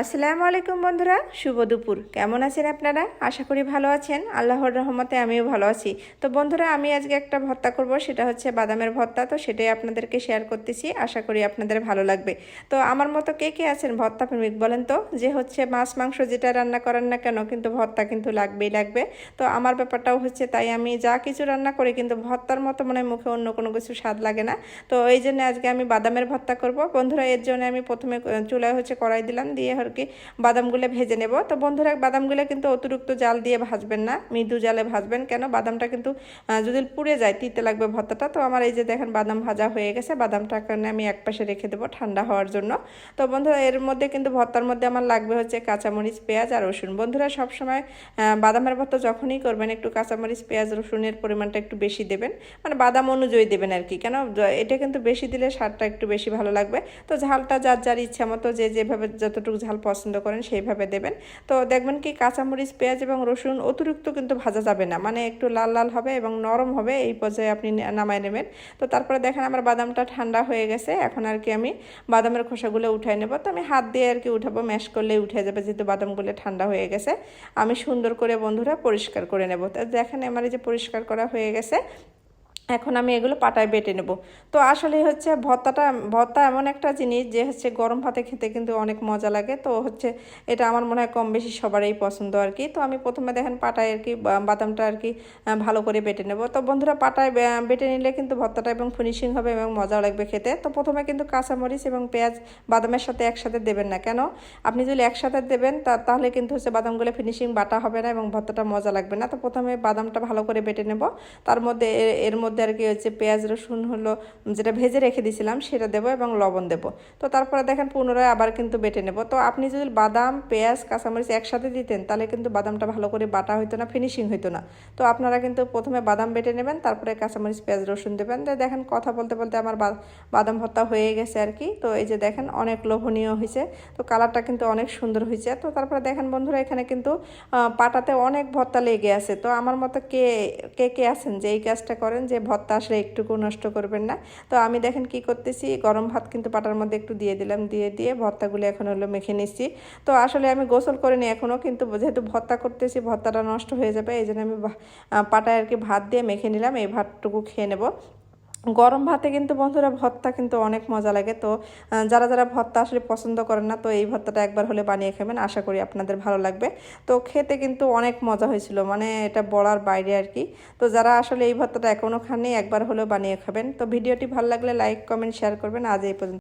আসসালামু আলাইকুম বন্ধুরা, শুভ দুপুর। কেমন আছেন আপনারা? আশা করি ভালো আছেন। আল্লাহর রহমতে আমিও ভালো আছি। তো বন্ধুরা, আমি আজকে একটা ভর্তা করব, সেটা হচ্ছে বাদামের ভর্তা। তো সেটাই আপনাদেরকে শেয়ার করতেছি, আশা করি আপনাদের ভালো লাগবে। তো আমার মতো কে কে আছেন ভর্তা প্রেমিক বলেন তো? যে হচ্ছে মাছ মাংস যেটা রান্না করেন না কেন, কিন্তু ভর্তা কিন্তু লাগবেই লাগবে। তো আমার ব্যাপারটাও হচ্ছে তাই, আমি যা কিছু রান্না করি কিন্তু ভর্তার মতো মনে হয় মুখে অন্য কোনো কিছু স্বাদ লাগে না। তো এই জন্য আজকে আমি বাদামের ভর্তা করব বন্ধুরা। এর জন্য আমি প্রথমে চুলায় হচ্ছে কড়াই দিলাম, দিয়ে আর কি বাদামগুলো ভেজে নেব। তো বন্ধুরা, বাদামগুলো কিন্তু অতিরিক্ত জাল দিয়ে ভাজবেন না, মৃদু জালে ভাজবেন। কেন, বাদামটা কিন্তু যদি পুড়ে যায় তিতে লাগবে ভর্তাটা। তো আমার এই যে দেখেন বাদাম ভাজা হয়ে গেছে, বাদামটা কারণে আমি একপাশে রেখে দেবো ঠান্ডা হওয়ার জন্য। তো বন্ধুরা, এর মধ্যে কিন্তু ভর্তার মধ্যে আমার লাগবে হচ্ছে কাঁচামরিচ, পেঁয়াজ আর রসুন। বন্ধুরা, সবসময় বাদামের ভর্তা যখনই করবেন একটু কাঁচামরিচ, পেঁয়াজ, রসুনের পরিমাণটা একটু বেশি দেবেন, মানে বাদাম অনুযায়ী দেবেন আর কি। কেন, এটা কিন্তু বেশি দিলে স্বাদটা একটু বেশি ভালো লাগবে। তো ঝালটা যার যার ইচ্ছা মতো, যে যেভাবে যতটুকু ঝাল পছন্দ করেন সেইভাবে দেবেন। তো দেখবেন কি কাঁচামরিচ, পেঁয়াজ এবং রসুন অতিরিক্ত কিন্তু ভাজা যাবে না, মানে একটু লাল লাল হবে এবং নরম হবে, এই পর্যায়ে আপনি নামায় নেবেন। তো তারপরে দেখেন আমার বাদামটা ঠান্ডা হয়ে গেছে। এখন আর কি আমি বাদামের খোসাগুলো উঠাই নেব। তো আমি হাত দিয়ে আর কি উঠাবো, ম্যাশ করলেই উঠে যাবে, যেহেতু বাদামগুলো ঠান্ডা হয়ে গেছে। আমি সুন্দর করে বন্ধুরা পরিষ্কার করে নেব। তো দেখেন আমার এই যে পরিষ্কার করা হয়ে গেছে। এখন আমি এগুলো পাটায় বেটে নেব। তো আসলে হচ্ছে ভর্তা এমন একটা জিনিস যে হচ্ছে গরম ভাতে খেতে কিন্তু অনেক মজা লাগে। তো হচ্ছে এটা আমার মনে হয় কম বেশি সবারই পছন্দ আর কি। তো আমি প্রথমে দেখেন পাটায় আর কি বাদামটা আর কি ভালো করে বেটে নেব। তো বন্ধুরা, পাটায় বেটে নিলে কিন্তু ভর্তাটা এবং ফিনিশিং হবে এবং মজাও লাগবে খেতে। তো প্রথমে কিন্তু কাঁচামরিচ এবং পেঁয়াজ বাদামের সাথে একসাথে দেবেন না। কেন, আপনি যদি একসাথে দেবেন তাহলে কিন্তু হচ্ছে বাদামগুলো ফিনিশিং বাটা হবে না এবং ভর্তাটা মজা লাগবে না। তো প্রথমে বাদামটা ভালো করে বেটে নেব, তার মধ্যে এর মধ্যে আর কি হচ্ছে পেঁয়াজ রসুন হলো যেটা ভেজে রেখে দিয়েছিলাম সেটা দেবো এবং লবণ দেবো। তো তারপরে দেখেন পুনরায় আবার কিন্তু বেটে নেব। তো আপনি যদি বাদাম, পেঁয়াজ, কাঁচামরিচ একসাথে দিতেন তাহলে কিন্তু বাদামটা ভালো করে বাটা হইতো না, ফিনিশিং হইতো না। তো আপনারা কিন্তু প্রথমে বাদাম বেটে নেবেন, তারপরে কাঁচামরিচ, পেঁয়াজ, রসুন দেবেন। তো দেখেন কথা বলতে বলতে আমার বাদাম ভর্তা হয়ে গেছে আর কি। তো এই যে দেখেন অনেক লোভনীয় হয়েছে, তো কালারটা কিন্তু অনেক সুন্দর হয়েছে। তো তারপরে দেখেন বন্ধুরা, এখানে কিন্তু পাটাতে অনেক ভর্তা লেগে আছে। তো আমার মতো কে কে কে আছেন যে এই কাজটা করেন, যে ভর্তা আসলে একটুকু নষ্ট করবেন না। তো আমি দেখেন কি করতেছি, গরম ভাত কিন্তু পাটার মধ্যে একটু দিয়ে দিলাম, দিয়ে ভর্তাগুলো এখন হলো মেখে নিচ্ছি। তো আসলে আমি গোসল করিনি এখনও, কিন্তু যেহেতু ভর্তা করতেছি ভর্তাটা নষ্ট হয়ে যাবে, এই জন্য আমি পাটায় আর কি ভাত দিয়ে মেখে নিলাম। এই ভাতটুকু খেয়ে নেব। গরম ভাতে কিন্তু বন্ধুরা ভর্তা কিন্তু অনেক মজা লাগে। তো যারা যারা ভর্তা আসলে পছন্দ করেন না, তো এই ভর্তাটা একবার হলে বানিয়ে খাবেন, আশা করি আপনাদের ভালো লাগবে। তো খেতে কিন্তু অনেক মজা হয়েছিল, মানে এটা বলার বাইরে আর কি। তো যারা আসলে এই ভর্তাটা এখনও খাননি একবার হলেও বানিয়ে খাবেন। তো ভিডিওটি ভালো লাগলে লাইক, কমেন্ট, শেয়ার করবেন। আজ এই পর্যন্ত।